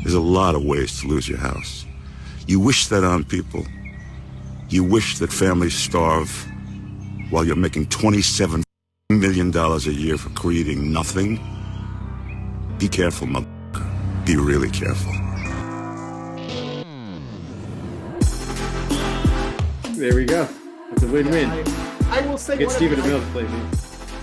There's a lot of ways to lose your house. You wish that on people. You wish that families starve while you're making $27 million a year for creating nothing. Be careful, motherfucker. Be really careful. There we go. It's a win-win. I will say, get Stephen Amell to play me.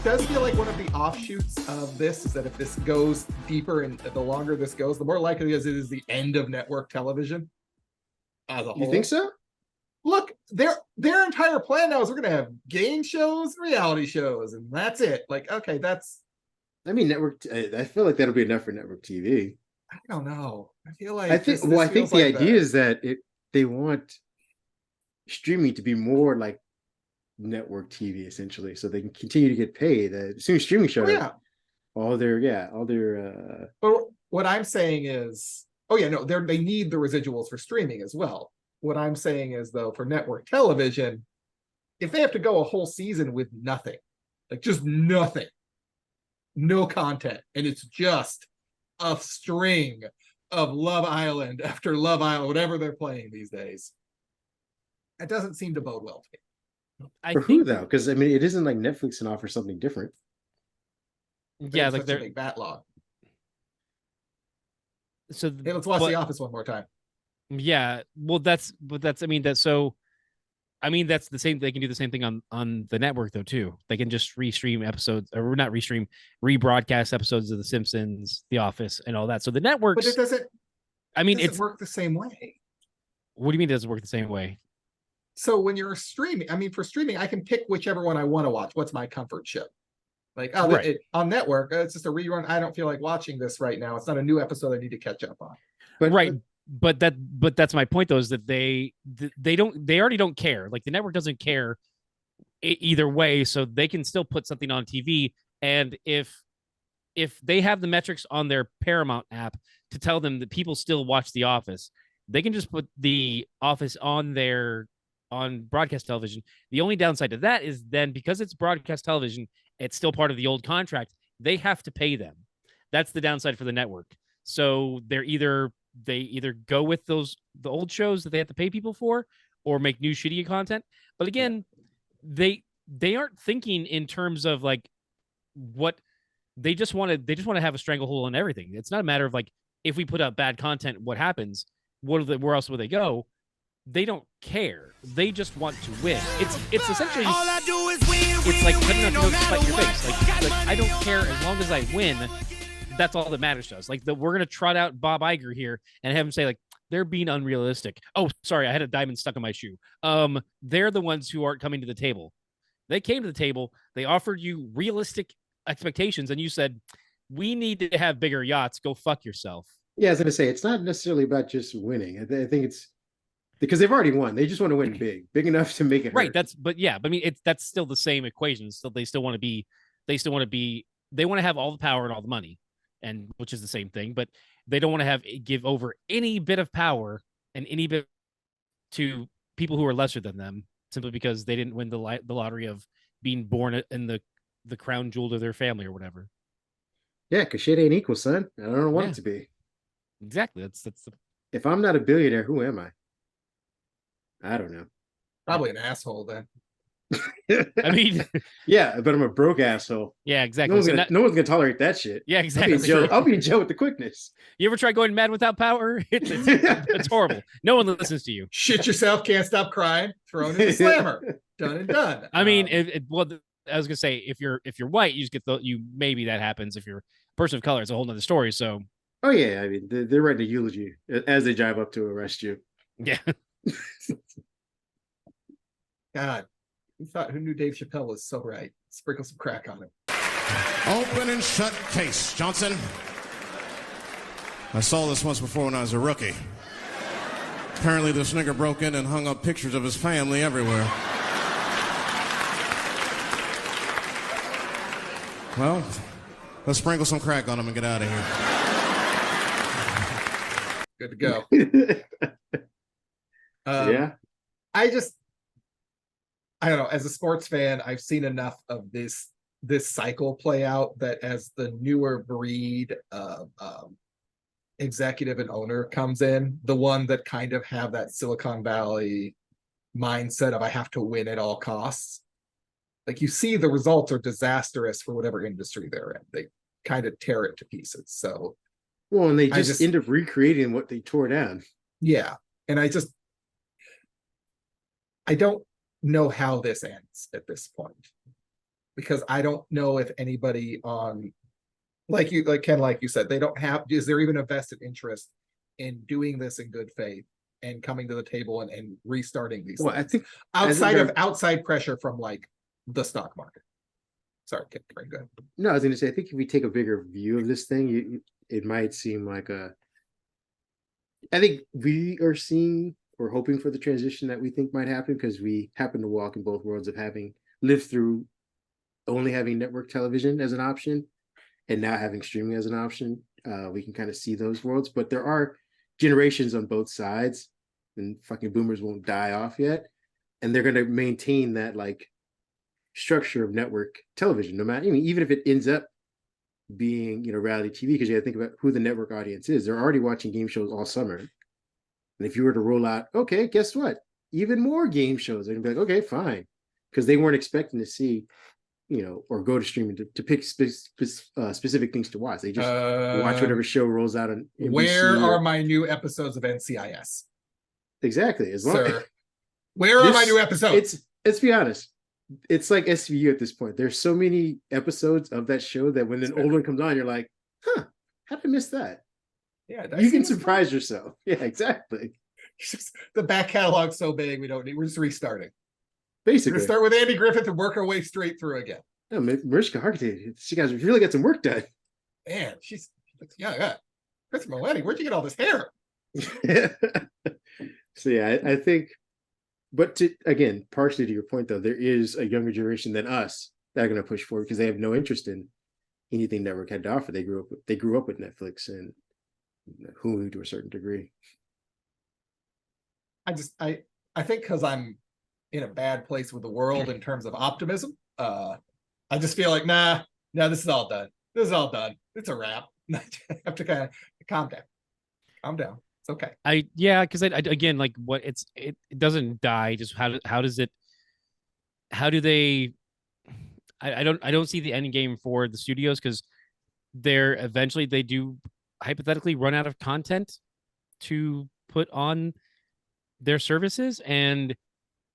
Does feel like one of the offshoots of this is that if this goes deeper and the longer this goes, the more likely it is the end of network television as a whole. You think so? Look, their entire plan now is we're going to have game shows, reality shows, and that's it. Like, okay, that's. I mean, network. I feel like that'll be enough for network TV. I don't know. I feel like I think. This I think the like idea is that they want streaming to be more like network TV essentially, so they can continue to get paid. As soon as streaming shows, all their. But what I'm saying is, they need the residuals for streaming as well. What I'm saying is, though, for network television, if they have to go a whole season with nothing, like just nothing, no content, and it's just a string of Love Island after Love Island, whatever they're playing these days, it doesn't seem to bode well to me. For who though? Because I mean, it isn't like Netflix can offer something different. Yeah, like they're a big backlog. So hey, let's watch The Office one more time. Yeah, well, that's the same. They can do the same thing on the network though too. They can just rebroadcast episodes of The Simpsons, The Office, and all that. So the networks. But it doesn't. It's work the same way. What do you mean it doesn't work the same way? So when you're streaming, for streaming, I can pick whichever one I want to watch. What's my comfort show? Like, on network, it's just a rerun. I don't feel like watching this right now. It's not a new episode I need to catch up on. But that's my point though, is that they already don't care. Like the network doesn't care either way, so they can still put something on TV. And if they have the metrics on their Paramount app to tell them that people still watch The Office, they can just put The Office on broadcast television. The only downside to that is then, because it's broadcast television, it's still part of the old contract. They have to pay them. That's the downside for the network. So they either go with the old shows that they have to pay people for, or make new shitty content. But again, they aren't thinking in terms of like what they just want to have a stranglehold on everything. It's not a matter of like, if we put out bad content, what happens? Where else will they go? They don't care. They just want to win. It's essentially all I do is win. It's like cutting out your nose to spite your face. Like I don't care as long as I win. That's all that matters to us. Like we're gonna trot out Bob Iger here and have him say like they're being unrealistic. Oh, sorry, I had a diamond stuck in my shoe. They're the ones who aren't coming to the table. They came to the table. They offered you realistic expectations, and you said, "We need to have bigger yachts. Go fuck yourself." Yeah, I was gonna say it's not necessarily about just winning. I think it's because they've already won. They just want to win big enough to make it right. Hurt. I mean, that's still the same equation. So they want to have all the power and all the money, and which is the same thing. But they don't want to give over any bit of power and any bit to people who are lesser than them, simply because they didn't win the lottery of being born in the crown jewel of their family or whatever. Yeah, because shit ain't equal, son. I don't want it to be. Exactly. That's the. If I'm not a billionaire, who am I? I don't know. Probably an asshole then. I mean, yeah, but I'm a broke asshole. Yeah, exactly. No one's gonna tolerate that shit. Yeah, exactly. I'll be in jail with the quickness. You ever try going mad without power? It's horrible. No one listens to you. Shit yourself, can't stop crying. Thrown in the slammer. Done and done. I mean, I was gonna say if you're white, you just get maybe that happens. If you're a person of color, it's a whole nother story. So. Oh yeah, I mean they're writing a eulogy as they drive up to arrest you. Yeah. God, who knew Dave Chappelle was so right? Sprinkle some crack on it. Open and shut case, Johnson. I saw this once before when I was a rookie. Apparently this nigger broke in and hung up pictures of his family everywhere. Well, let's sprinkle some crack on him and get out of here. Good to go. Yeah. I don't know. As a sports fan, I've seen enough of this cycle play out that as the newer breed of executive and owner comes in, the one that kind of have that Silicon Valley mindset of I have to win at all costs. Like you see the results are disastrous for whatever industry they're in. They kind of tear it to pieces. So well, and they just end up recreating what they tore down. Yeah. And I don't know how this ends at this point. Because I don't know if anybody on like Ken, like you said, they don't have, is there even a vested interest in doing this in good faith and coming to the table and restarting these things? I think outside pressure from like the stock market. Sorry, Ken, go ahead. No, I was going to say, I think if we take a bigger view of this thing, it might seem like I think we are seeing or hoping for the transition that we think might happen because we happen to walk in both worlds of having lived through only having network television as an option and now having streaming as an option. We can kind of see those worlds, but there are generations on both sides and fucking boomers won't die off yet. And they're going to maintain that like structure of network television, no matter, even if it ends up being, reality TV, because you got to think about who the network audience is. They're already watching game shows all summer. And if you were to roll out, okay, guess what? Even more game shows, they're gonna be like, okay, fine. Because they weren't expecting to see, or go to streaming to pick specific things to watch. They just watch whatever show rolls out on NBC. Where are my new episodes of NCIS? Exactly. Where are my new episodes? Let's be honest. It's like SVU at this point. There's so many episodes of that show that when an old one comes on, you're like, how did I miss that? Yeah, you can surprise yourself. Yeah, exactly. The back catalog's so big, we're just restarting. Basically. We're gonna start with Andy Griffith and work our way straight through again. No, Mariska Hargitay, she guys really got some work done. Man, she's yeah. Christopher Maletti, where'd you get all this hair? So yeah, I think. But again, partially to your point, though, there is a younger generation than us that are going to push forward because they have no interest in anything network had to offer. They grew up with Netflix and Hulu to a certain degree. I think because I'm in a bad place with the world in terms of optimism, I just feel like, nah, this is all done. This is all done. It's a wrap. I have to kind of calm down. It's okay. Because again, like it doesn't die. Just how do they? I don't see the end game for the studios because they do hypothetically run out of content to put on their services, and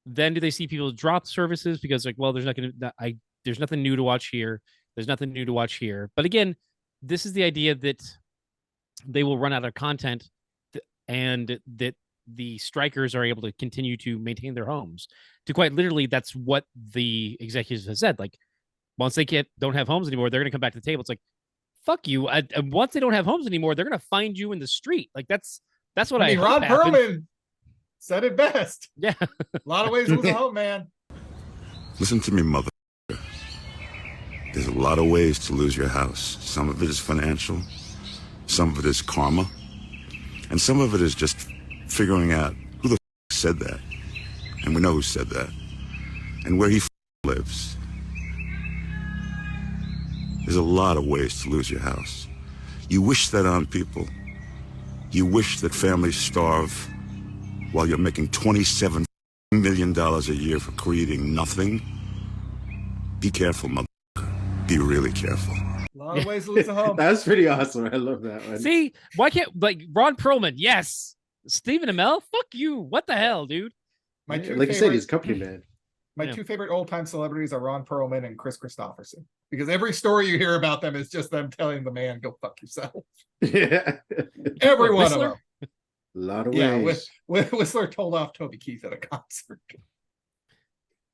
then do they see people drop services because like, well, there's nothing new to watch here. There's nothing new to watch here. But again, this is the idea that they will run out of content and that the strikers are able to continue to maintain their homes. To quite literally, that's what the executives have said. Like, once they don't have homes anymore, they're going to come back to the table. It's like, fuck you. And once they don't have homes anymore, they're going to find you in the street. Like, that's what I mean, Ron Perlman said it best. Yeah. A lot of ways to lose a home, man. Listen to me, mother. There's a lot of ways to lose your house. Some of it is financial. Some of it is karma. And some of it is just figuring out who the said that. And we know who said that. And where he lives. There's a lot of ways to lose your house. You wish that on people. You wish that families starve while you're making $27 million a year for creating nothing. Be careful, mother. Be really careful. A lot of ways to lose a home. That's pretty awesome. I love that one. See, why can't Ron Perlman? Yes. Stephen Amell? Fuck you. What the hell, dude? Like you said, he's company man. My two favorite old-time celebrities are Ron Perlman and Chris Christopherson. Because every story you hear about them is just them telling the man, go fuck yourself. Yeah. Every one of them. A lot of ways. Yeah, Whistler told off Toby Keith at a concert.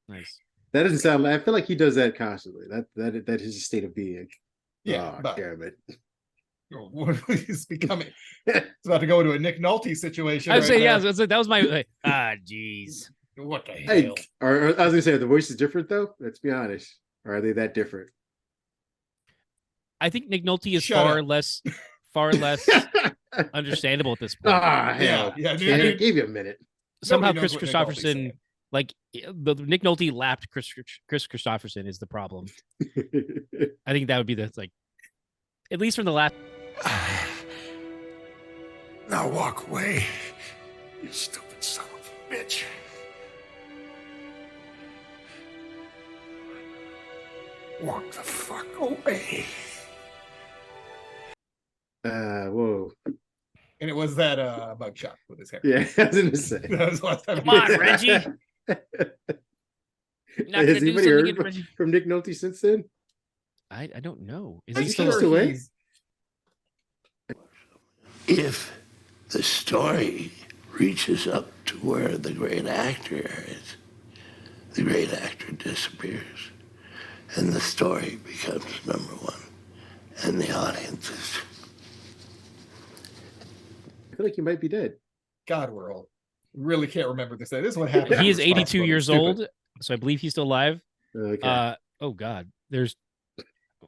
Nice. That doesn't sound. I feel like he does that constantly. That is his state of being. Yeah, but damn it. He's becoming. It's about to go into a Nick Nolte situation. I would say, yeah. That was my. Jeez. What the hell? Hey, I was gonna say, are the voices different though? Let's be honest. Or are they that different? I think Nick Nolte is far less understandable at this point. Hell. Yeah. I gave you a minute. Somehow Chris Christopherson. Like the Nick Nolte lapped Chris Christopherson is the problem. I think that would be at least from the last. Now walk away, you stupid son of a bitch. Walk the fuck away. Whoa. And it was that mugshot with his hair. Yeah, I was gonna say. That was the last time. Come on, Reggie. Not Has gonna do anybody something heard again, Reggie. from Nick Nolte since then? I don't know. Is I'm he still still? away? he's- If the story reaches up to where the great actor is, the great actor disappears, and the story becomes number one, and the audience is. I feel like he might be dead. God, we're old. Really can't remember this. This is what happened. He is Responsible. 82 years old, so I believe he's still alive. Okay. Oh God, there's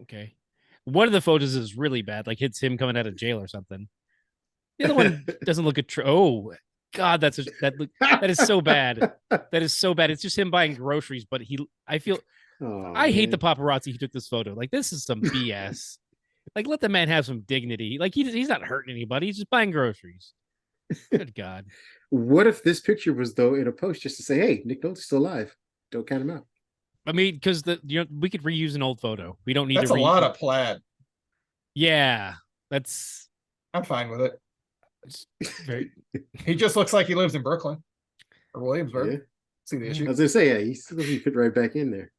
okay. One of the photos is really bad, like it's him coming out of jail or something. The other one doesn't look oh God, that is so bad. That is so bad. It's just him buying groceries, but I feel Oh, I hate the man. paparazzi who took this photo. Like this is some BS. Like let the man have some dignity. Like he's not hurting anybody. He's just buying groceries. Good God. What if this picture was though in a post just to say, "Hey, Nick Nolte's still alive. Don't count him out." I mean, because we could reuse an old photo. We don't need That's to. a lot of plaid. Yeah, that's I'm fine with it. very. He just looks like he lives in Brooklyn or Williamsburg. Yeah. See the I issue? was gonna say, yeah, he fit right back in there.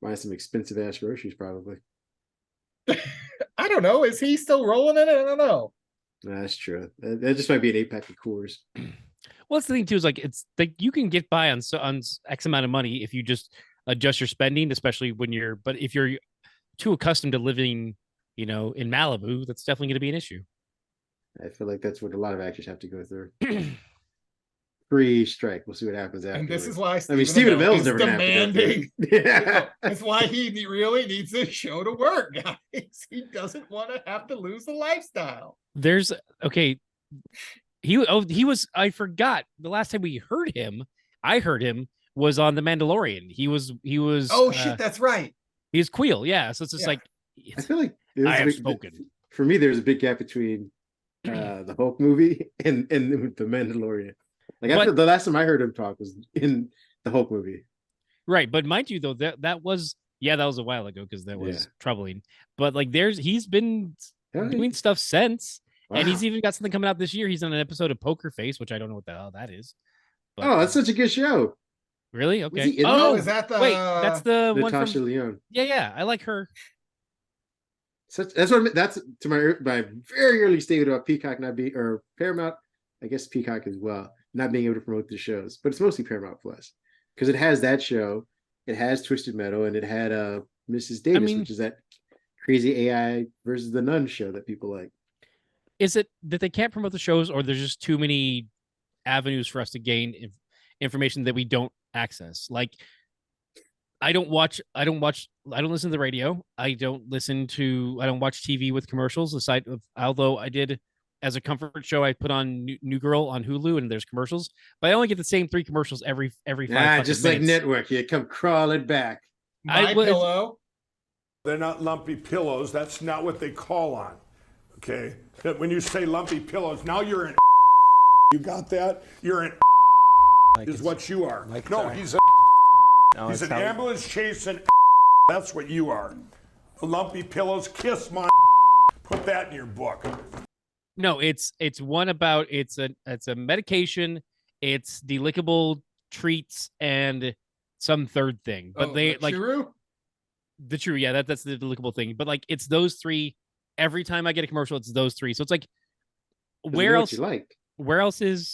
Buy some expensive ass groceries, probably. I don't know. Is he still rolling in it? I don't know. Nah, that's true. That just might be an 8-pack of Coors. Well, that's the thing too. Is like it's like you can get by on X amount of money if you just adjust your spending, especially when you're. But if you're too accustomed to living, in Malibu, that's definitely going to be an issue. I feel like that's what a lot of actors have to go through. Free strike. We'll see what happens after. And this is why Stephen Amell's is never gonna have to go through demanding. it. Yeah. That's why he really needs this show to work, guys. He doesn't want to have to lose the lifestyle. There's okay. He was. I forgot the last time I heard him was on The Mandalorian. He was. Oh shit, that's right. He was Queel. Yeah. So it's just Yeah. like. I feel like there's I a have big- spoken. For me, there's a big gap between the Hulk movie and the Mandalorian. Like the last time I heard him talk was in the Hulk movie. Right, but mind you, though that was a while ago because that was troubling. But like, he's been doing stuff since, and he's even got something coming out this year. He's on an episode of Poker Face, which I don't know what the hell that is. But, oh, that's such a good show. Really? Okay. he in Oh, that? is that the wait, that's the one Natasha from. Lyonne. Yeah, I like her. That's to my very early statement about Peacock not being, or Paramount, I guess Peacock as well, not being able to promote the shows, but it's mostly Paramount Plus because it has that show, it has Twisted Metal, and it had Mrs. Davis, which is that crazy AI versus the Nun show that people like. Is it that they can't promote the shows, or there's just too many avenues for us to gain information that we don't access? Like, I don't listen to the radio. I don't watch TV with commercials. Aside of, although I did as a comfort show, I put on New Girl on Hulu, and there's commercials, but I only get the same 3 commercials every 5 just minutes. like network, you come crawling back. My Pillow? They're not lumpy pillows. That's not what they call on. Okay? That when you say lumpy pillows, now you're an you got that? You're an is what you are. No, he's he's an ambulance chasing that's what you are. The lumpy pillows, kiss my put that in your book. No, it's one about it's a medication, it's delickable treats, and some third thing. But they like the true, yeah, that's the delicable thing. But like it's those 3 every time I get a commercial, it's those 3. So it's like where else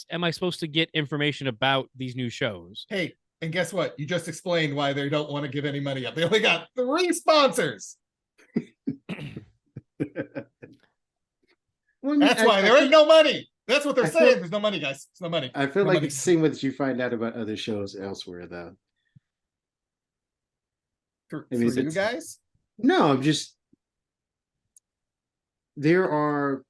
am I supposed to get information about these new shows? Hey, and guess what? You just explained why they don't want to give any money up. They only got 3 sponsors. That's why there ain't no money. That's what they're saying. There's no money, guys. There's no money. I feel like it's the same way that you find out about other shows elsewhere, though. For you guys? No, I'm just there are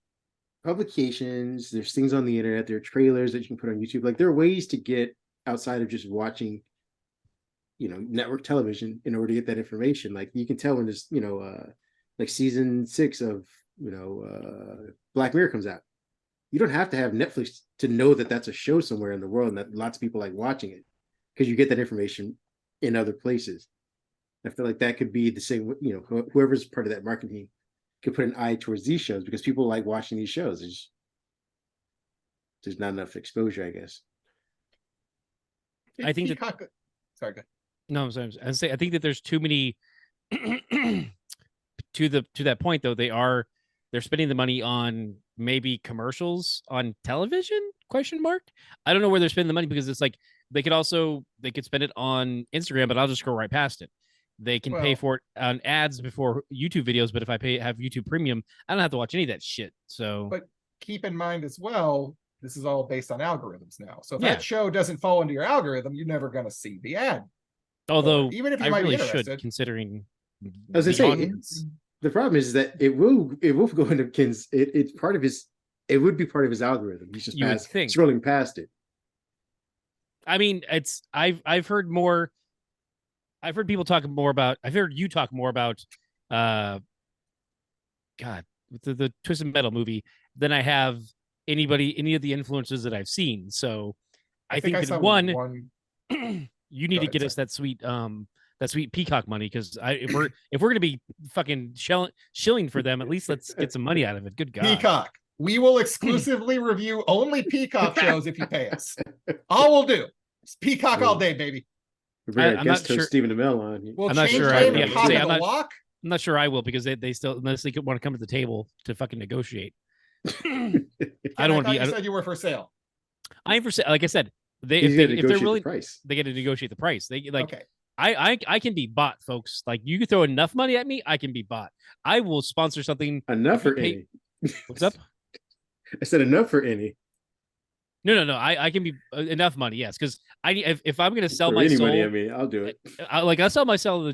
publications, there's things on the internet, there are trailers that you can put on YouTube. Like there are ways to get outside of just watching, network television in order to get that information. Like you can tell when this, like season 6 of Black Mirror comes out. you don't have to have Netflix to know that that's a show somewhere in the world and that lots of people like watching it, because you get that information in other places. I feel like that could be the same. Whoever's part of that marketing could put an eye towards these shows because people like watching these shows. There's not enough exposure, I guess. I think Peacock. Sorry, go ahead. No, I'm sorry. I think that there's too many. To that point, though, they're spending the money on maybe commercials on television? Question mark. I don't know where they're spending the money, because it's like they could spend it on Instagram, but I'll just scroll right past it. They can pay for it on ads before YouTube videos, but if I have YouTube Premium, I don't have to watch any of that shit. So, but keep in mind as well, this is all based on algorithms now. So if that show doesn't fall into your algorithm, you're never going to see the ad. Although, even if you I might really be interested, should, considering as I say, the problem is that it will go into Ken's. It's part of his. It would be part of his algorithm. He's just scrolling past it. I mean, I've heard more. I've heard people talk more about. I've heard you talk more about, God, the Twisted Metal movie than I have any of the influencers that I've seen. So, I think that one you need to get us that sweet Peacock money, because if we're gonna be fucking shilling for them, at least let's get some money out of it. Good God, Peacock. We will exclusively review only Peacock shows if you pay us. All we'll do is Peacock all day, baby. I'm not sure Stephen Amell on. We'll I'm not sure. I'm not sure I will, because they still, unless they want to come to the table to fucking negotiate. I don't want to be. You said you were for sale. I am for sale. Like I said, if they're willing, they get to negotiate the price. They like. Okay. I can be bought, folks. Like, you can throw enough money at me, I can be bought. I will sponsor something. Enough for any. What's up? I said enough for any. No. I can be enough money, yes. Because if I'm going to sell my soul, money, I mean, I'll do it. I'll sell my soul to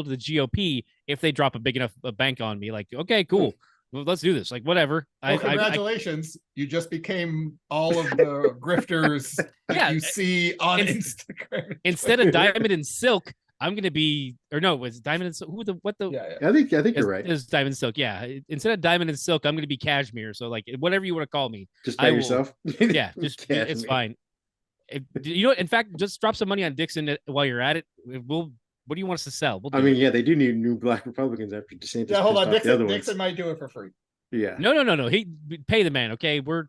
the GOP if they drop a big enough bank on me. Like, okay, cool. Well, let's do this. Like, whatever. Well, congratulations. You just became all of the grifters that you see on Instagram. Instead of Diamond and Silk, I'm going to be, or no, was Diamond and Silk? I think you're right. It's Diamond and Silk. Yeah. Instead of Diamond and Silk, I'm going to be Cashmere. So, like, whatever you want to call me. Just by yourself? Yeah. Just, it's fine. In fact, just drop some money on Dixon while you're at it. What do you want us to sell? They do need new black Republicans after DeSantis. Yeah, hold on. Dixon might do it for free. Yeah. No. He pay the man. Okay, you're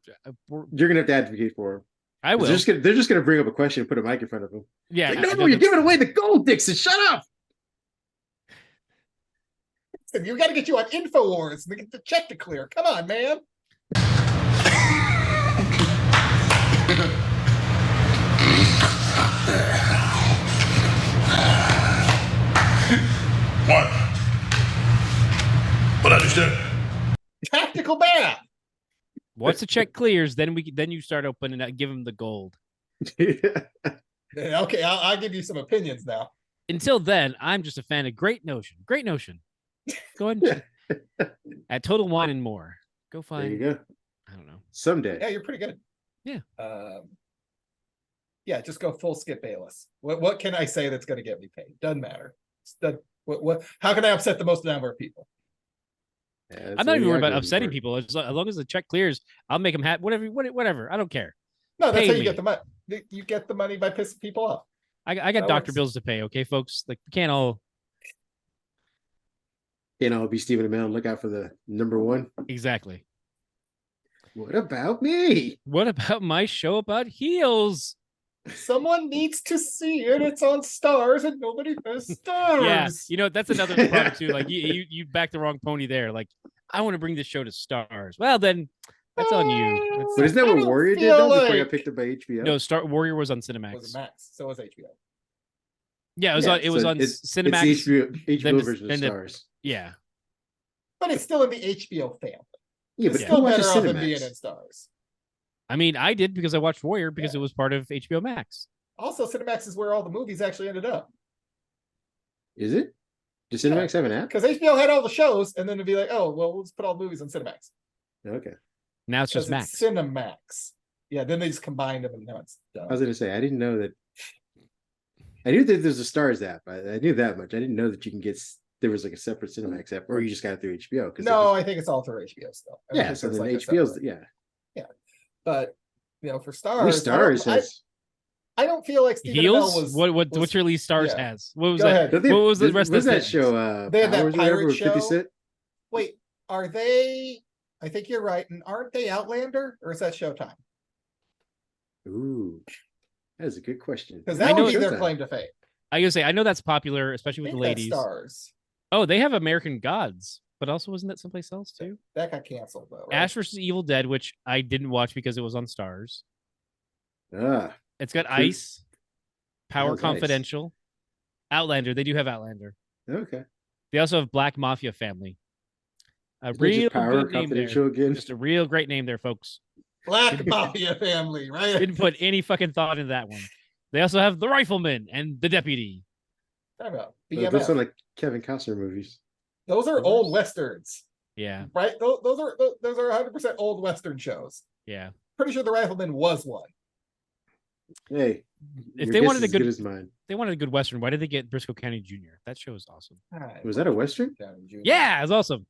gonna have to advocate for him. I will. They're just gonna bring up a question and put a mic in front of him. Yeah. Like, no, you're giving away the gold, Dixon. Shut up. You got to get you on InfoWars to get the check to clear. Come on, man. What I just did? Tactical bath. Once the check clears, then you start opening up, give him the gold. Okay, I'll give you some opinions now. Until then, I'm just a fan of Great Notion. Great Notion. Go ahead and at Total Wine and More. Go find. There you go. I don't know. Someday. Yeah, you're pretty good. Yeah. Yeah, just go full Skip Bayless. What can I say that's going to get me paid? Doesn't matter. How can I upset the most number of people? Yeah, I'm not even worried about upsetting people. As long as the check clears, I'll make them happy. Whatever. I don't care. No, that's how you get the money. You get the money by pissing people off. I got doctor bills to pay. Okay, folks. Like, we can't all be Stephen Amell. Look out for the number one. Exactly. What about me? What about my show about heels? Someone needs to see it. It's on Stars, and nobody has Stars. Yeah, that's another problem too. Like, you backed the wrong pony there. Like, I want to bring this show to Stars. Well, then that's on you. But isn't that what Warrior did though? Before it got picked up by HBO. No, Warrior was on Cinemax. It was Max. So was HBO. Yeah, it was on Cinemax. It's HBO version of Stars. Yeah, but it's still in the HBO family. Yeah, it's still better off than being in Stars. I mean, I did because I watched Warrior because it was part of HBO Max. Also, Cinemax is where all the movies actually ended up. Is it? Does Cinemax have an app? Because HBO had all the shows, and then it'd be like, oh, well, let's put all the movies on Cinemax. Okay. Now it's just Max. It's Cinemax. Yeah, then they just combined them, and now it's done. I was going to say, I didn't know that. I knew that there's a Stars app. I knew that much. I didn't know that you can get. There was like a separate Cinemax app, or you just got it through HBO. No, I think it's all through HBO still. Yeah, so then HBO's yeah. But for Lee Stars, Stars has. I don't feel like Stephen Heels? Amell What's your Lee Stars yeah. has? What was Go that? ahead. What was the rest What was of that show? They had that Powers or pirate whatever, with 50 show. Cent? Wait, are they? I think you're right. And aren't they Outlander, or is that Showtime? Ooh, that is a good question. Because that would be their Showtime. claim to fame. I gotta say, I know that's popular, especially with the ladies. Stars. Oh, they have American Gods, but also wasn't that someplace else too? That got canceled though. Right? Ash vs. Evil Dead, which I didn't watch because it was on Stars. Ah, It's got Ice, Power How's Ice? Confidential, Outlander. They do have Outlander. okay. They also have Black Mafia Family. A Is it just real Power good name there. Confidential again? Just a real great name there, folks. Black Mafia Family, right? Didn't put any fucking thought into that one. They also have the Rifleman and the Deputy. Talk about Those BMF. sound like Kevin Costner movies. Those are old westerns, Yeah, right? Those are 100% old western shows. yeah. Pretty sure the Rifleman was one. Hey, If your they guess wanted is a as good, good as mine. they wanted a good western. Why did they get Briscoe County Jr.? That show is awesome. Was that a western? Yeah, it's awesome.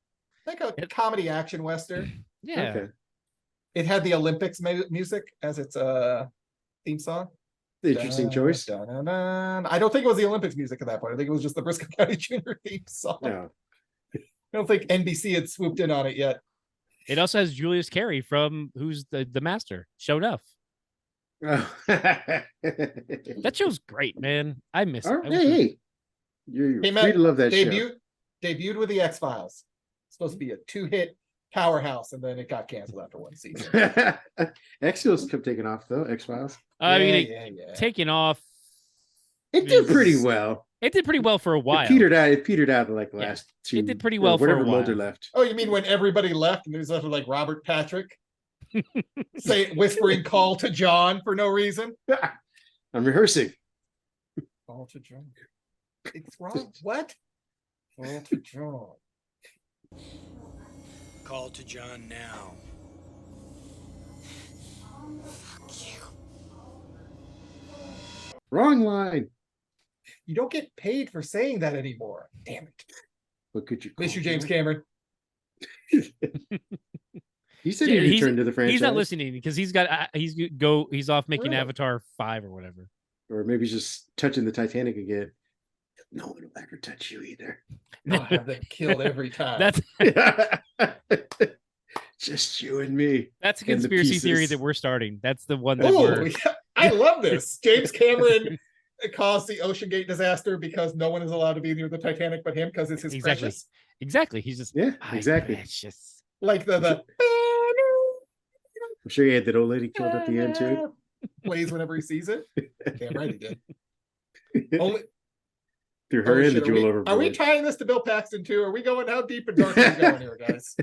Like a comedy action western. Yeah. Okay. It had the Olympics music as its theme song. Interesting choice. I don't think it was the Olympics music at that point. I think it was just the Briscoe County Jr. theme song. No. I don't think NBC had swooped in on it yet. It also has Julius Carey from who's the master, Show Enough. Oh. That show's great, man. I miss it. Hey, you're Came free out- to love that show. Debuted with the X-Files. Supposed to be a 2-hit powerhouse, and then it got canceled after one season. X-Files kept taking off though. X-Files. I mean, it taking off. It did pretty well. It did pretty well for a while. It petered out like the last two. It did pretty well for a whatever while. Mulder left. Oh, you mean when everybody left and there's left with like Robert Patrick? Whispering call to John for no reason. I'm rehearsing. Call to John. It's wrong. What? Call to John. Call to John now. Wrong line. You don't get paid for saying that anymore. Damn it. What could you Miss you, James Cameron. He said he'd return to the franchise. He's not listening because he's off making Avatar 5 or whatever. Or maybe he's just touching the Titanic again. No one will ever touch you either. I'll have them killed every time. That's just you and me. That's a conspiracy theory that we're starting. That's the one that we're. I love this. James Cameron caused the Ocean Gate disaster because no one is allowed to be near the Titanic but him because it's his precious. Exactly. He's just exactly. Precious. Like the I'm sure he had that old lady killed at the end too. Plays whenever he sees it. Damn right he did. Only threw her in the jewel overboard. Are we tying this to Bill Paxton too? Are we going how deep and dark are we going here, guys?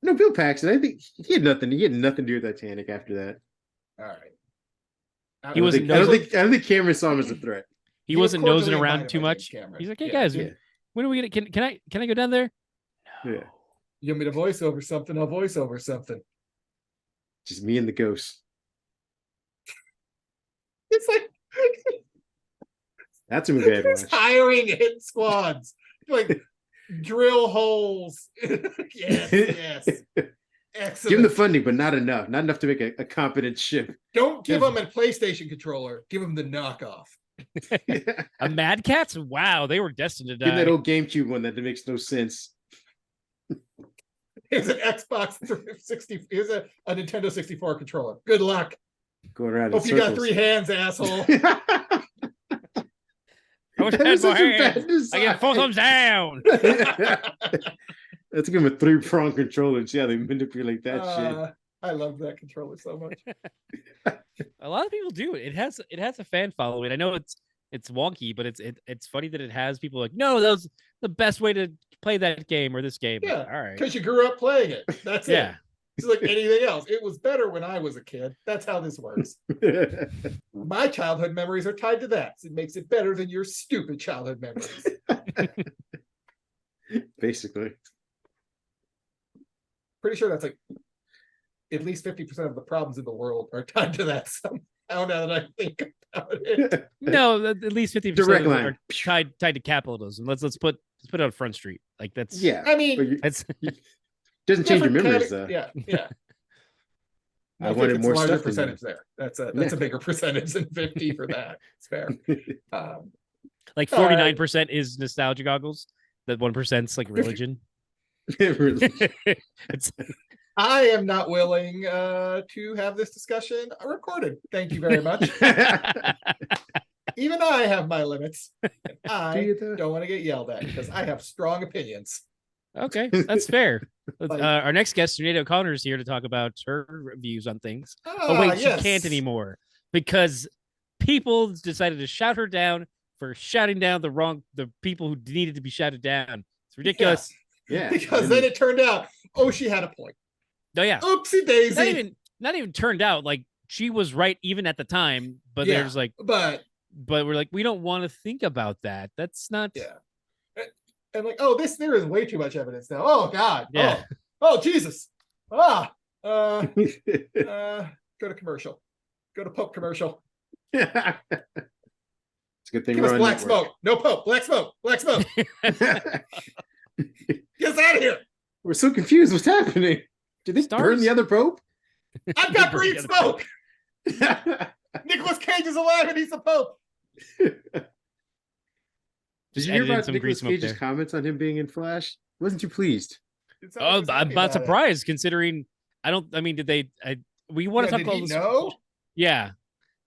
No, Bill Paxton. I think he had nothing. He had nothing to do with Titanic after that. All right. I don't think Cameron saw him as a threat. He wasn't nosing around too much. He's like, hey guys, when are we gonna? Can I go down there? No. Yeah. You want me to voice over something? I'll voice over something. Just me and the ghost. It's like that's a movie I'd watch. Hiring hit squads, like drill holes. yes. Excellent. Give him the funding, but not enough. Not enough to make a competent ship. Don't give him a PlayStation controller. Give him the knockoff. A Mad Catz? Wow, they were destined to die. Give him that old GameCube one that makes no sense. Here's an Xbox 360. Here's a Nintendo 64 controller. Good luck. Going around. Hope you got 3 hands, asshole. I wish I had more hands. I get 4 thumbs down. Let's give him a 3-prong controller and see how they manipulate that shit. I love that controller so much. A lot of people do it. It has a fan following. I know it's wonky, but it's funny that it has people like, no, that was the best way to play that game or this game. Yeah, like, all right, because you grew up playing it. That's yeah. it. It's like anything else. It was better when I was a kid. That's how this works. My childhood memories are tied to that. It makes it better than your stupid childhood memories. Basically. Pretty sure that's like at least 50% of the problems in the world are tied to that somehow now that I think about it. No, at least 50% Direct line. are tied to capitalism. Let's put it on Front Street. Like that's yeah. I mean, it doesn't change your memories though. Yeah. I wanted it's more a larger stuff. percentage there. That's a bigger percentage than 50 for that. It's fair. Like 49% is nostalgia goggles. That 1%'s like religion. It's I am not willing to have this discussion recorded. Thank you very much. Even I have my limits. I don't want to get yelled at because I have strong opinions. okay, that's fair. Like- Our next guest, Sinead O'Connor, is here to talk about her views on things. Oh wait, yes. she can't anymore because people decided to shout her down for shouting down the people who needed to be shouted down. It's ridiculous. Yeah. Because then it turned out, she had a point. Oh yeah. Oopsie daisy. Not even turned out. Like she was right even at the time, but there's like but we're like, we don't want to think about that. That's not And like, there is way too much evidence now. Oh God. Yeah. Oh Jesus. Go to commercial. Go to Pope commercial. It's a good thing Give us black smoke. No Pope. Black smoke. Black smoke. Get us out of here. We're so confused. What's happening? Did they burn the other Pope? I've got green smoke. Nicolas Cage is alive and he's the Pope. Did you hear about Nicolas Cage's comments on him being in Flash? Wasn't you pleased? I'm not surprised considering did they we want to talk about this. No. Yeah.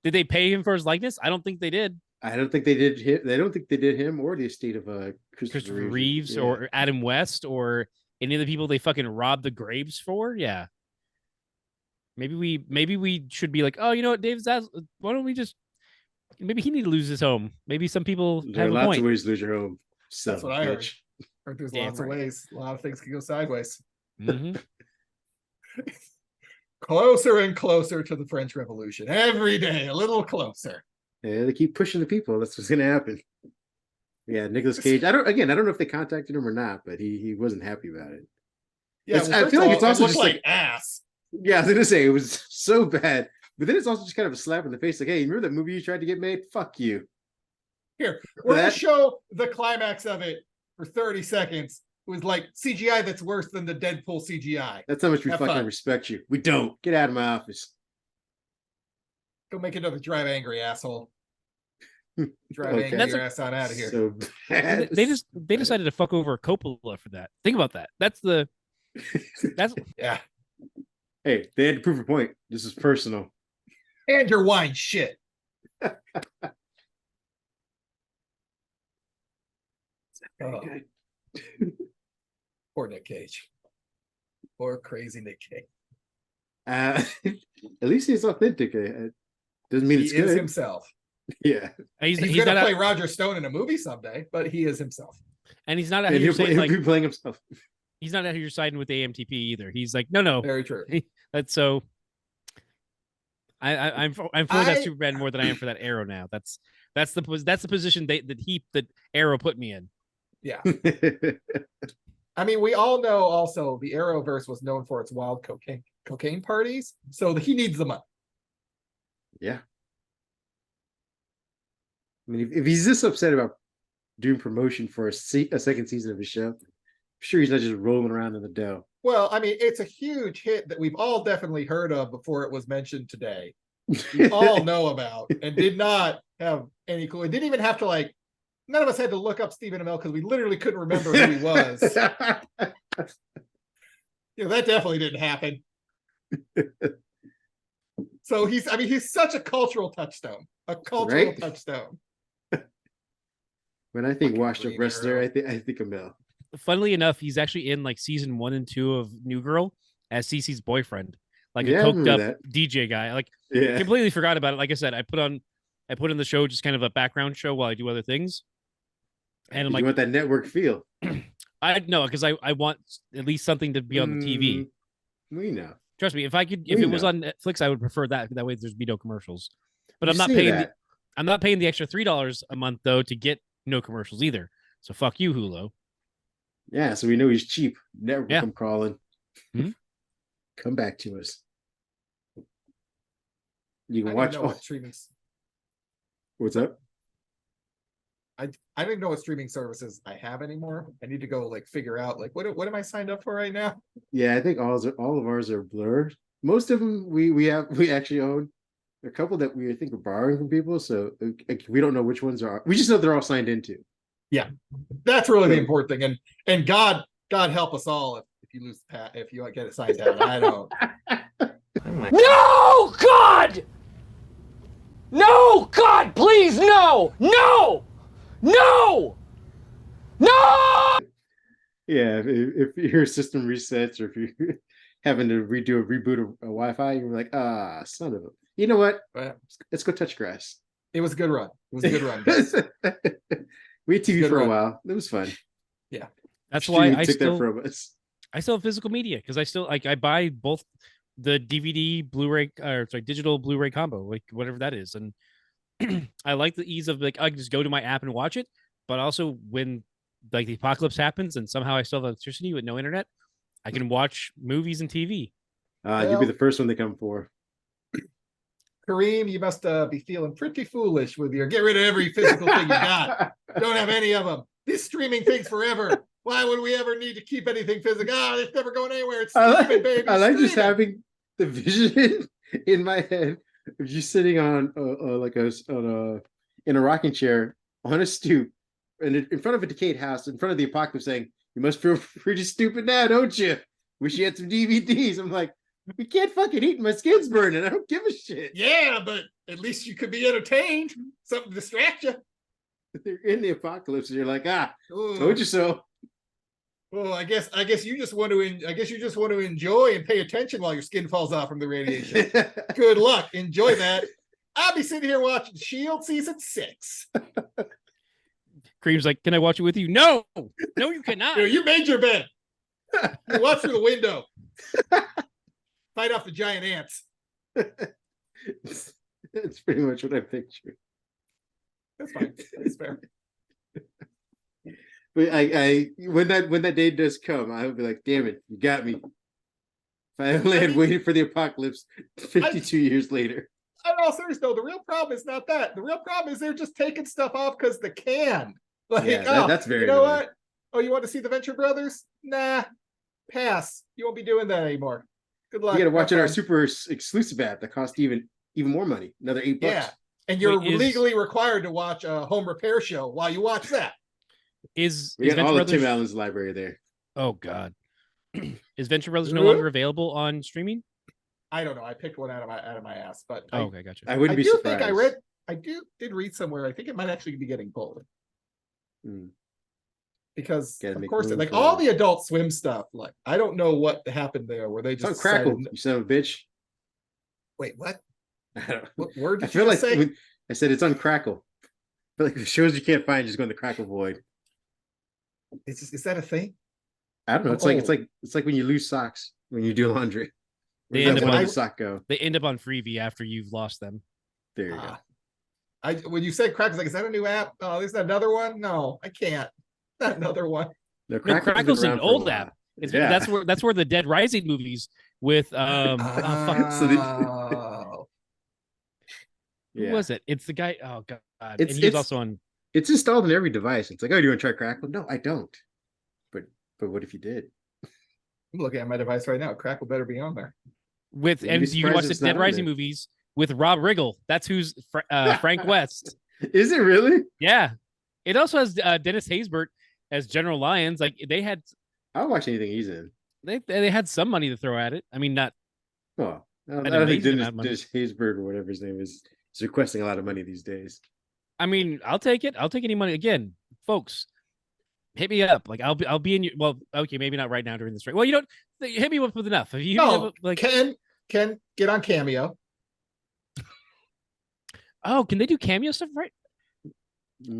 Did they pay him for his likeness? I don't think they did. I don't think they did him. They don't think they did him or the estate of Christopher Reeves or Adam West or any of the people they fucking robbed the graves for. Yeah. Maybe we should be like, oh, you know what, Dave's asked, why don't we just maybe he need to lose his home. Maybe some people there have are a lots point. of ways to lose your home. That's what I heard. There's lots of ways. A lot of things can go sideways. Mm-hmm. Closer and closer to the French Revolution. Every day, a little closer. Yeah, they keep pushing the people. That's what's gonna happen. Yeah, Nicolas Cage. I don't know if they contacted him or not, but he wasn't happy about it. Yeah, I feel like it's also just like ass. Yeah, I was gonna say it was so bad, but then it's also just kind of a slap in the face. Like, hey, remember that movie you tried to get made? Fuck you. Here, we're gonna show the climax of it for 30 seconds. It was like CGI that's worse than the Deadpool CGI. That's how much we fucking respect you. We don't. Get out of my office. Go make another Drive Angry, asshole. Drive Angry your ass on out of here. So bad. They decided to fuck over Coppola for that. Think about that. That's yeah. Hey, they had to prove a point. This is personal. And your wine shit. Poor Nick Cage. Poor crazy Nick Cage. At least he's authentic. Doesn't mean it's good. He is himself. Yeah. He's going to play Roger Stone in a movie someday, but he is himself. And he's not out here saying he'll be playing himself. He's not out here siding with the AMTP either. He's like, no. Very true. That's so. I'm for that Superman more than I am for that Arrow now. That's the position that Arrow put me in. Yeah. I mean, we all know also the Arrowverse was known for its wild cocaine parties, so he needs the money. Yeah. I mean, if he's this upset about doing promotion for a second season of his show, I'm sure he's not just rolling around in the dough. Well, I mean, it's a huge hit that we've all definitely heard of before it was mentioned today. We all know about and did not have any clue. It didn't even have to none of us had to look up Stephen Amell because we literally couldn't remember who he was. That definitely didn't happen. So he's such a cultural touchstone. A cultural touchstone. When I think washed up wrestler, I think Amell. Funnily enough, he's actually in season 1 and 2 of New Girl as Cece's boyfriend, a coked up DJ guy. Completely forgot about it. Like I said, I put in the show just kind of a background show while I do other things. And I'm you want that network feel. I know, because I want at least something to be on the TV. We know. Trust me, if it was on Netflix, I would prefer that. That way there's be no commercials. But I'm not paying the extra $3 a month though to get no commercials either. So fuck you, Hulu. Yeah, so we know he's cheap. Network come crawling. Mm-hmm. Come back to us. You can watch all streaming. What's up? I don't even know what streaming services I have anymore. I need to go figure out what am I signed up for right now? Yeah, I think all of ours are blurred. most of them we actually own. A couple that we think we're borrowing from people, so we don't know which ones are. We just know they're all signed into. Yeah, that's really the important thing. And God help us all if you lose the pat, if you get it signed down. I don't. No, God! No, God, please, no! No! No! No! Yeah, if your system resets or if you're having to redo a reboot of a Wi-Fi, you're like, son of a. You know what? Let's go touch grass. It was a good run. It was a good run. Guys. We had TV for a while. It was fun. Yeah, that's why I took still that from us. I still have physical media because I still I buy both the DVD, Blu-ray, digital Blu-ray combo, like whatever that is, and I like the ease of like I can just go to my app and watch it. But also when like the apocalypse happens and somehow I still have electricity with no internet, I can watch movies and TV. You'll be the first one they come for. Kareem, you must be feeling pretty foolish with your get rid of every physical thing you got. Don't have any of them. This streaming thing's forever. Why would we ever need to keep anything physical? It's never going anywhere. It's streaming, baby. I like just having the vision in my head of you sitting on in a rocking chair on a stoop and in front of a decayed house, in front of the apocalypse, saying, "You must feel pretty stupid now, don't you? Wish you had some DVDs." I'm like, we can't fucking eat. My skin's burning. I don't give a shit. Yeah, but at least you could be entertained. Something to distract you. They're in the apocalypse, and you're like, told you so. Well, I guess you just want to enjoy and pay attention while your skin falls off from the radiation. Good luck. Enjoy that. I'll be sitting here watching Shield season 6. Kareem's like, "Can I watch it with you?" No, you cannot. You made your bed. You watch through the window. Fight off the giant ants. That's pretty much what I picture. That's fine. That's fair. But I when that day does come, I would be like, damn it, you got me. If I only had waited for the apocalypse 52 years later. I'm all serious though. The real problem is not that. The real problem is they're just taking stuff off because they can. Like, that's very. You know what? Oh, you want to see the Venture Brothers? Nah, pass. You won't be doing that anymore. Good luck. You got to watch it our super exclusive app that costs even more money. Another $8. Yeah, and you're legally required to watch a home repair show while you watch that. We got all of Tim Allen's library there. Oh God, is Venture Brothers no longer available on streaming? I don't know. I picked one out of my ass, but okay, gotcha. I wouldn't be surprised. I did read somewhere. I think it might actually be getting pulled. Because of course, like all the Adult Swim stuff, like I don't know what happened there. Where they just Crackle, you son of a bitch. Wait, what? What word did you say? I said it's on Crackle. I feel like the shows you can't find just go in the Crackle void. Is that a thing? I don't know. It's like when you lose socks when you do laundry. They end up on sock go. They end up on Freevee after you've lost them. There you go. When you said Crackle, like, is that a new app? Oh, there's another one. No, I can't. Not another one. No, Crackle's an old app. That's where the Dead Rising movies with Who was it? It's the guy. Oh God, and he's also on. It's installed in every device. It's like, oh, do you want to try Crackle? No, I don't. But what if you did? I'm looking at my device right now. Crackle better be on there. And you can watch the Dead Rising movies with Rob Riggle. That's who's Frank West. Is it really? Yeah. It also has Dennis Haysbert as General Lyons. Like they had. I'll watch anything he's in. They had some money to throw at it. I mean, not. Well, I don't think Dennis Haysbert or whatever his name is requesting a lot of money these days. I mean, I'll take it. I'll take any money. Again, folks, hit me up. Like I'll be in your. Well, okay, maybe not right now during this. Well, you don't hit me up with enough. If you can get on Cameo. Oh, can they do Cameo stuff right?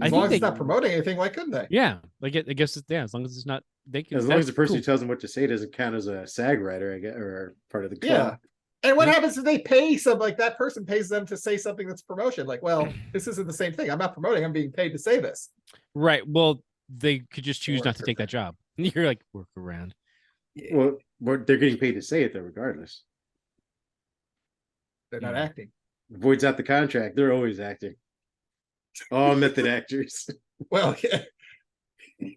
As long as it's not promoting anything, why couldn't they? Yeah, like I guess as long as it's not. They can. As long as the person who tells them what to say doesn't count as a SAG writer, I guess, or part of the club. Yeah. And what happens if they pay that person pays them to say something that's promotion? Like, well, this isn't the same thing. I'm not promoting. I'm being paid to say this. Right. Well, they could just choose not to take that job. You're like, work around. Well, they're getting paid to say it though, regardless. They're not acting. Voids out the contract. They're always acting. All method actors. Well, yeah.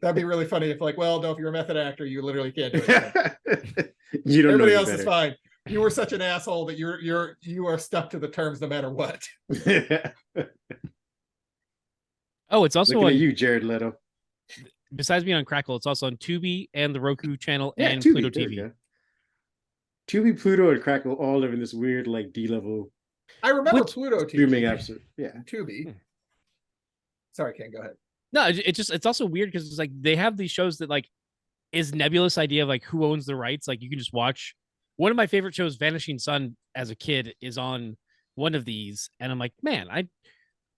That'd be really funny if, like, well, no, if you're a method actor, you literally can't do it. You don't. Everybody know else is fine. You were such an asshole that you are stuck to the terms no matter what. Oh, it's also Looking on at you, Jared Leto. besides being on Crackle, it's also on Tubi and the Roku channel and Tubi, Pluto there we TV. go. Tubi, Pluto, and Crackle all live in this weird like D-level I remember Pluto TV. streaming apps. Yeah. Tubi. Sorry, Ken, go ahead. No, it's also weird because it's like they have these shows that like is nebulous idea of like who owns the rights. Like you can just watch. One of my favorite shows, Vanishing Sun, as a kid, is on one of these, and I'm like, man, I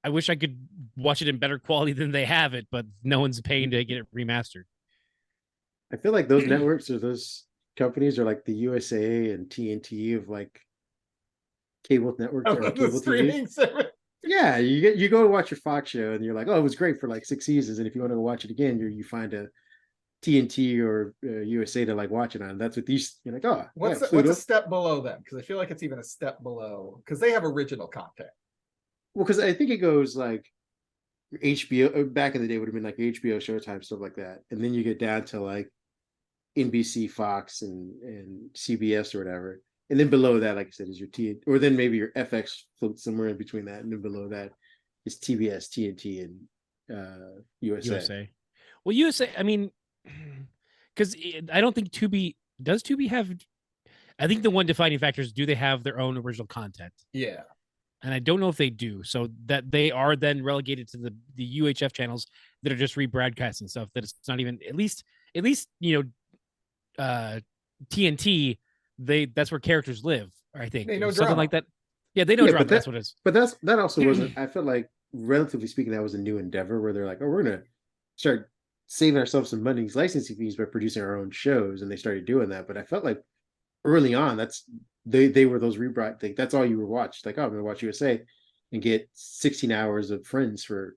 wish I could watch it in better quality than they have it, but no one's paying to get it remastered. I feel like those networks or those companies are like the USA and TNT of like cable networks or cable streaming TV. Yeah, you go to watch your Fox show and you're like, oh, it was great for like 6 seasons, and if you want to go watch it again, you find a TNT or USA to like watch it on. That's what these. You're like, oh, what's a step below them? Because I feel like it's even a step below because they have original content. Well, because I think it goes like HBO back in the day would have been like HBO, Showtime, stuff like that, and then you get down to like NBC, Fox, and CBS or whatever, and then below that, like I said, is your T, or then maybe your FX floats somewhere in between that, and then below that is TBS, TNT, and USA. Well, USA, I mean, because I don't think Tubi have. I think the one defining factor is, do they have their own original content? Yeah. And I don't know if they do, so that they are then relegated to the UHF channels that are just rebroadcasting stuff that it's not even at least TNT. That's where characters live. I think they know something drama. like that. Yeah, they know drama. That's what it is. But that also wasn't. I felt like, relatively speaking, that was a new endeavor where they're like, oh, we're gonna start saving ourselves some money, licensing fees by producing our own shows, and they started doing that. But I felt like early on, they were those rebroad. That's all you were watched. Like, oh, I'm gonna watch USA and get 16 hours of Friends for.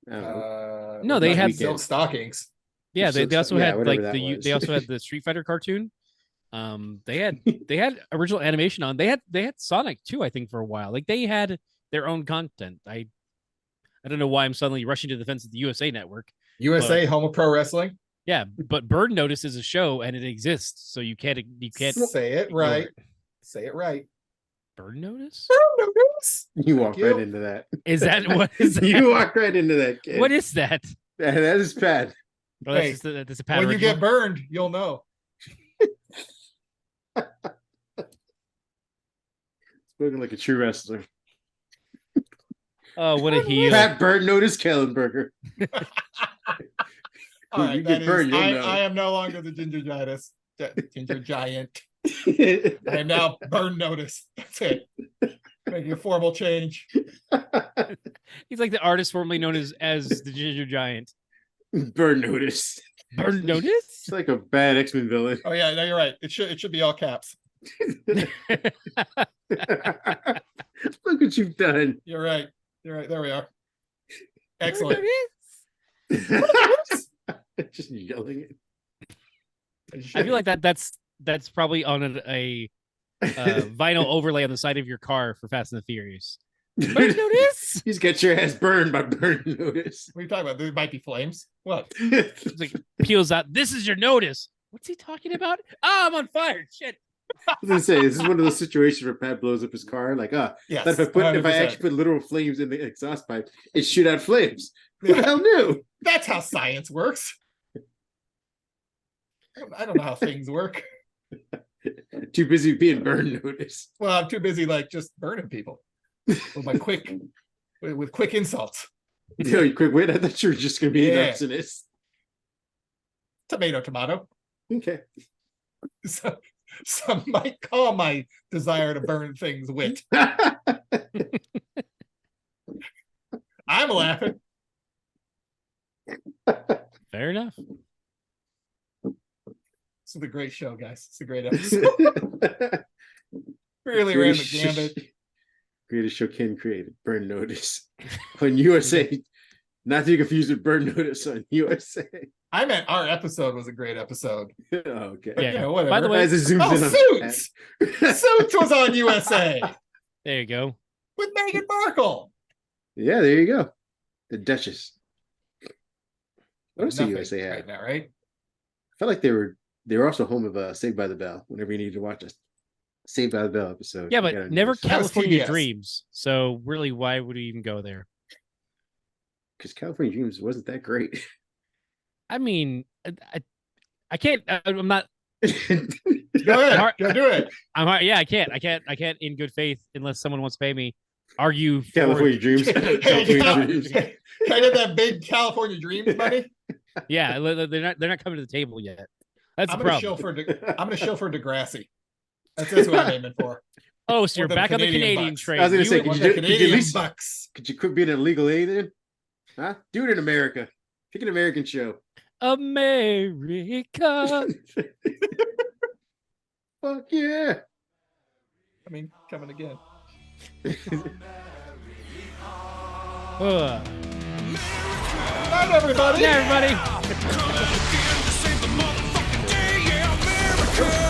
I don't know. No, they had Silk Stockings. Yeah, they also had like they also had the the Street Fighter cartoon. They had original animation on. They had Sonic too, I think, for a while. Like they had their own content. I don't know why I'm suddenly rushing to the defense of the USA Network. USA, home of pro wrestling. Yeah, but Bird Notice is a show and it exists, so you can't say it right. Say it right. Bird Notice? Bird Notice. You walk right into that. Is that what is that? You walk right into that, kid. What is that? That is bad. Oh, that's a pattern. When you get burned, you'll know. Spoken like a true wrestler. Oh, what a heel. Pat Bird Notice Kellenberger. All right, I am no longer the ginger giant. I am now Burn Notice. That's it. Making a formal change. He's like the artist formerly known as the Ginger Giant. Burn Notice. Burn Notice? It's like a bad X-Men villain. Oh yeah, no, you're right. It should be all caps. Look what you've done. You're right. There we are. Excellent. Just yelling it. I feel like that's probably on a vinyl overlay on the side of your car for Fast and the Furious. Burn Notice. He's got your ass burned by Burn Notice. What are you talking about? There might be flames. What? It's like peels out. This is your notice. What's he talking about? Oh, I'm on fire. Shit. I was gonna say, this is one of those situations where Pat blows up his car. Like, yes, if I actually put literal flames in the exhaust pipe, it shoot out flames. Yeah. Who the hell knew? That's how science works. I don't know how things work. Too busy being Burn Notice. Well, I'm too busy like just burning people with my quick insults. Yeah, quick wait. I thought you were just gonna be an arsonist. Tomato. Okay. So some might call my desire to burn things wit. I'm laughing. Fair enough. This is a great show, guys. It's a great episode. Really ran the gambit. Greatest show Ken created. Burn Notice on USA. Not to be confused with Burn Notice on USA. I meant our episode was a great episode. Oh, okay. Yeah. Whatever. By the way, Suits. Suits was on USA. There you go. With Meghan Markle. Yeah, there you go. The Duchess. What else did USA have? Right now, right? I felt like they were also home of Saved by the Bell whenever you needed to watch a Saved by the Bell episode. Yeah, but never California TBS. Dreams. So really, why would we even go there? Because California Dreams wasn't that great. I mean, I can't. I'm not. Go ahead. Go do it. Yeah, I can't in good faith, unless someone wants to pay me, argue for California Dreams. California Dreams. Can I get that big California Dreams money? Yeah, they're not coming to the table yet. That's I'm the gonna problem. I'm gonna show for Degrassi. That's what I'm aiming for. Oh, so you're back on the Canadian bucks. train. I was gonna say, Want could the you at Canadian least bucks. could you quit being an illegal alien? Huh? Do it in America. Pick an American show. America. Fuck yeah. I mean, coming again. Ugh. Bye, everybody. Yeah, everybody. Come again to save the motherfucking day, yeah, America.